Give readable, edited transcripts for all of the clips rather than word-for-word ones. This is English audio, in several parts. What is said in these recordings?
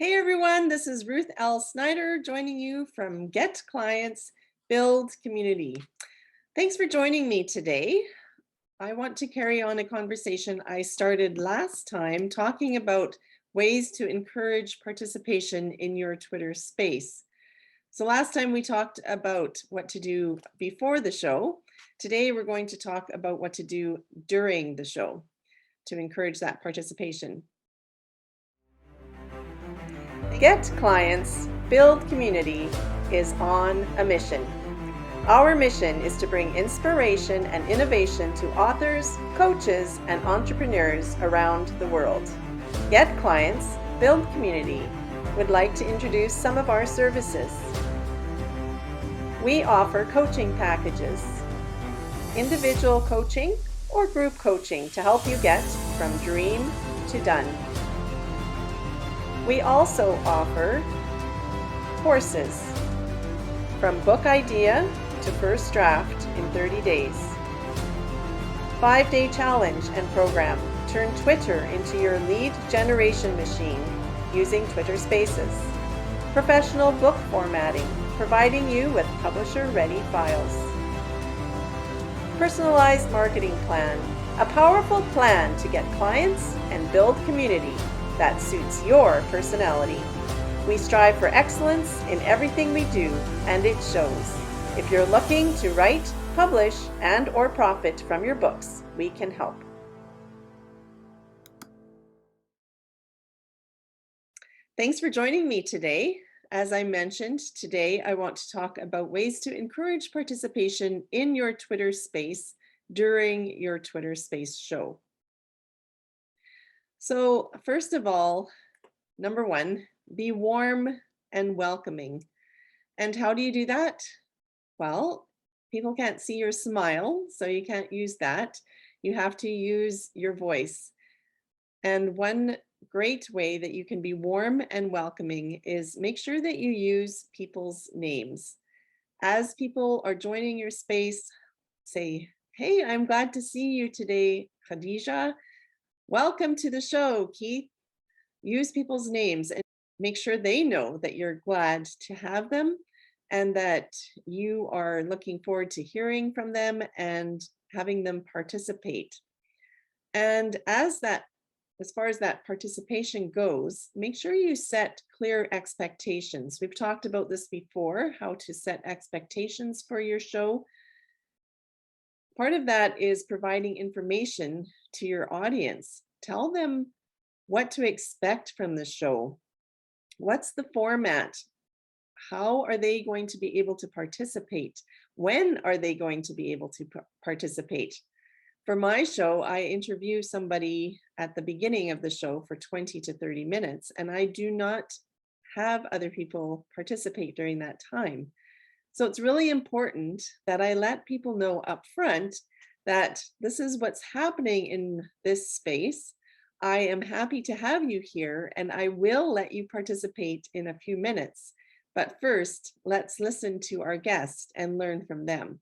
Hey everyone, this is Ruth L. Snyder joining you from Get Clients, Build Community. Thanks for joining me today. I want to carry on a conversation I started last time talking about ways to encourage participation in your Twitter space. So last time we talked about what to do before the show. Today we're going to talk about what to do during the show to encourage that participation. Get Clients, Build Community is on a mission. Our mission is to bring inspiration and innovation to authors, coaches, and entrepreneurs around the world. Get Clients, Build Community would like to introduce some of our services. We offer coaching packages, individual coaching or group coaching to help you get from dream to done. We also offer courses from book idea to first draft in 30 days. 5-day challenge and program. Turn Twitter into your lead generation machine using Twitter Spaces. Professional book formatting, providing you with publisher-ready files. Personalized marketing plan, a powerful plan to get clients and build community that suits your personality. We strive for excellence in everything we do, and it shows. If you're looking to write, publish, and/or profit from your books, we can help. Thanks for joining me today. As I mentioned, today I want to talk about ways to encourage participation in your Twitter space during your Twitter space show. So first of all, number one, be warm and welcoming. And how do you do that? Well, people can't see your smile, so you can't use that. You have to use your voice. And one great way that you can be warm and welcoming is make sure that you use people's names. As people are joining your space, say, "Hey, I'm glad to see you today, Khadija. Welcome to the show, Keith." Use people's names and make sure they know that you're glad to have them and that you are looking forward to hearing from them and having them participate. And as far as that participation goes, make sure you set clear expectations. We've talked about this before, how to set expectations for your show. Part of that is providing information to your audience. Tell them what to expect from the show. What's the format? How are they going to be able to participate? When are they going to be able to participate? For my show, I interview somebody at the beginning of the show for 20 to 30 minutes, and I do not have other people participate during that time. So it's really important that I let people know up front that this is what's happening in this space. I am happy to have you here, and I will let you participate in a few minutes. But first, let's listen to our guest and learn from them.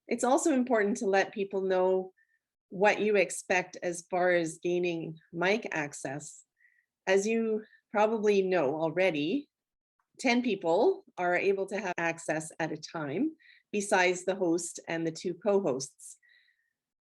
It's also important to let people know what you expect as far as gaining mic access. As you probably know already, 10 people are able to have access at a time, besides the host and the 2 co-hosts.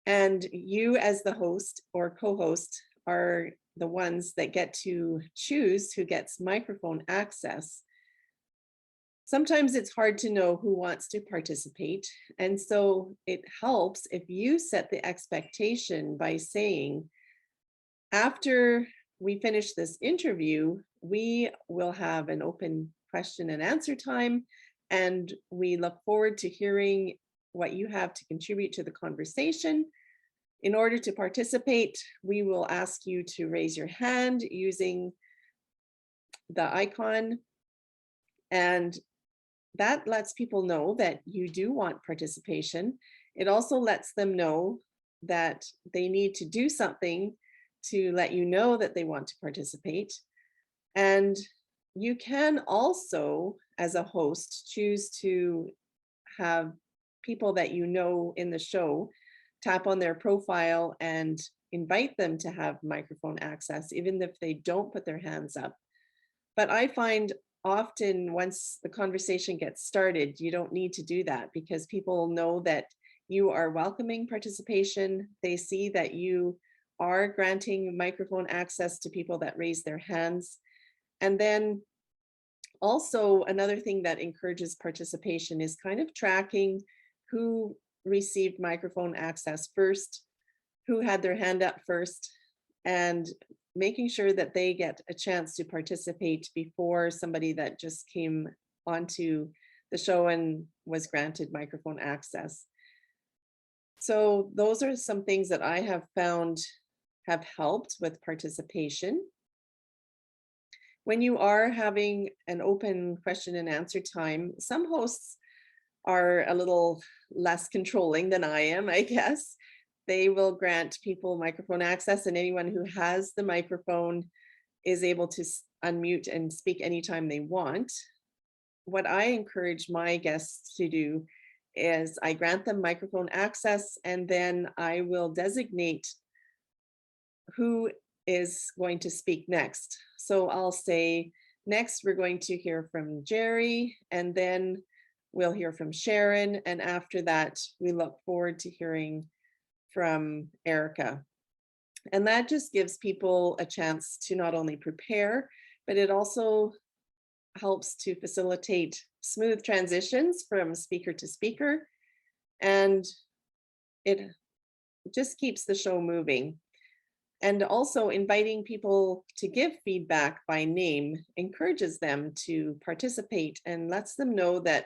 And you as the host or co-host are the ones that get to choose who gets microphone access. Sometimes it's hard to know who wants to participate. And so it helps if you set the expectation by saying, after we finish this interview, we will have an open question and answer time, and we look forward to hearing what you have to contribute to the conversation. In order to participate, we will ask you to raise your hand using the icon, and that lets people know that you do want participation. It also lets them know that they need to do something to let you know that they want to participate. And you can also, as a host, choose to have people that you know in the show tap on their profile and invite them to have microphone access, even if they don't put their hands up. But I find often once the conversation gets started, you don't need to do that because people know that you are welcoming participation. They see that you are granting microphone access to people that raise their hands. And then also another thing that encourages participation is kind of tracking who received microphone access first, who had their hand up first, and making sure that they get a chance to participate before somebody that just came onto the show and was granted microphone access. So those are some things that I have found have helped with participation. When you are having an open question and answer time, some hosts are a little less controlling than I am, I guess. They will grant people microphone access, and anyone who has the microphone is able to unmute and speak anytime they want. What I encourage my guests to do is I grant them microphone access, and then I will designate who is going to speak next. So I'll say, next we're going to hear from Jerry, and then we'll hear from Sharon. And after that, we look forward to hearing from Erica. And that just gives people a chance to not only prepare, but it also helps to facilitate smooth transitions from speaker to speaker. And it just keeps the show moving. And also inviting people to give feedback by name encourages them to participate and lets them know that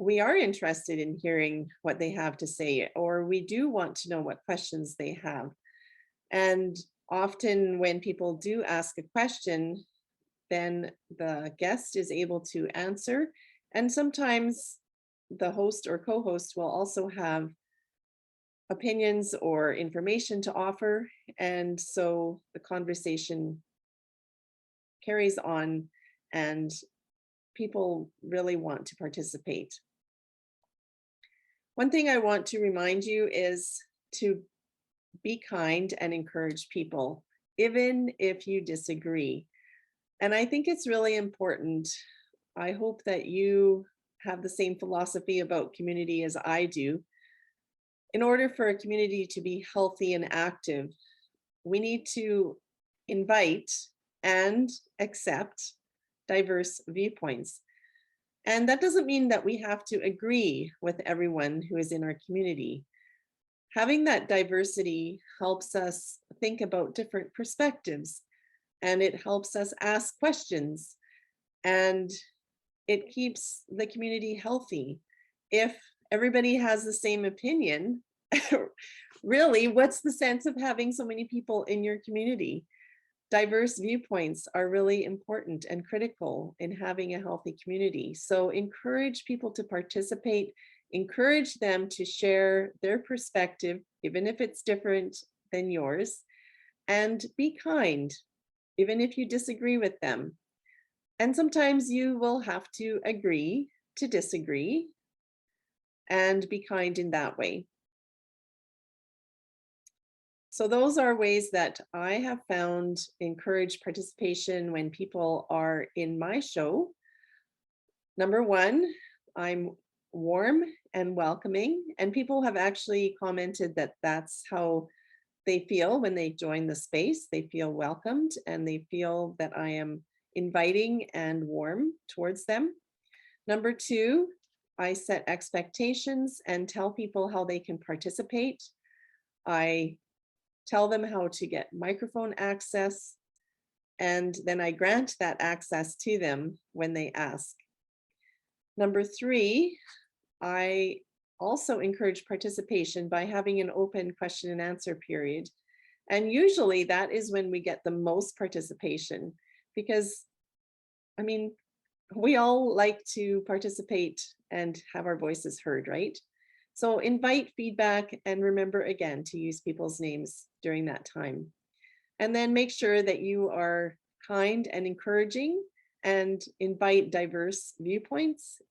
we are interested in hearing what they have to say, or we do want to know what questions they have. And often when people do ask a question, then the guest is able to answer. And sometimes the host or co-host will also have opinions or information to offer. And so the conversation carries on and people really want to participate. One thing I want to remind you is to be kind and encourage people, even if you disagree. And I think it's really important. I hope that you have the same philosophy about community as I do. In order for a community to be healthy and active, we need to invite and accept diverse viewpoints. And that doesn't mean that we have to agree with everyone who is in our community. Having that diversity helps us think about different perspectives, and it helps us ask questions, and it keeps the community healthy. If everybody has the same opinion, really, what's the sense of having so many people in your community? Diverse viewpoints are really important and critical in having a healthy community. So encourage people to participate, encourage them to share their perspective, even if it's different than yours, and be kind, even if you disagree with them. And sometimes you will have to agree to disagree and be kind in that way. So those are ways that I have found encourage participation when people are in my show. Number one, I'm warm and welcoming, and people have actually commented that that's how they feel when they join the space. They feel welcomed and they feel that I am inviting and warm towards them. Number two, I set expectations and tell people how they can participate. I tell them how to get microphone access, and then I grant that access to them when they ask. Number three, I also encourage participation by having an open question and answer period. And usually that is when we get the most participation because, I mean, we all like to participate and have our voices heard, right? So invite feedback and remember again to use people's names during that time. And then make sure that you are kind and encouraging and invite diverse viewpoints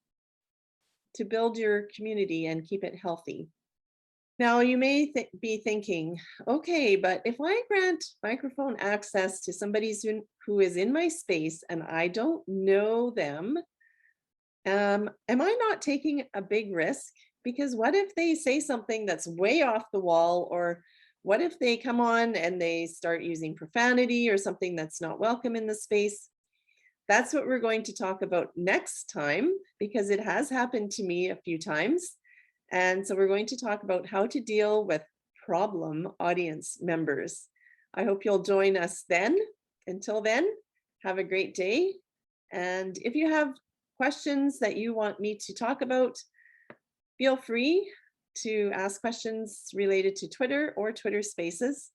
to build your community and keep it healthy. Now, you may be thinking, okay, but if I grant microphone access to somebody who is in my space and I don't know them, am I not taking a big risk? Because what if they say something that's way off the wall, or what if they come on and they start using profanity or something that's not welcome in the space? That's what we're going to talk about next time, because it has happened to me a few times. And so we're going to talk about how to deal with problem audience members. I hope you'll join us then. Until then, have a great day. And if you have questions that you want me to talk about, feel free to ask questions related to Twitter or Twitter Spaces,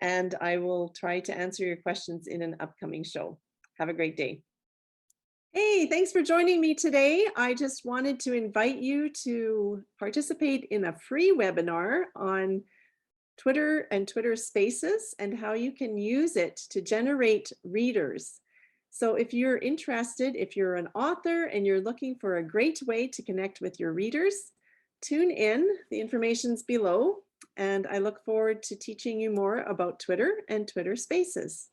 and I will try to answer your questions in an upcoming show. Have a great day. Hey, thanks for joining me today. I just wanted to invite you to participate in a free webinar on Twitter and Twitter Spaces and how you can use it to generate readers. So if you're interested, if you're an author and you're looking for a great way to connect with your readers, tune in. The information's below, and I look forward to teaching you more about Twitter and Twitter Spaces.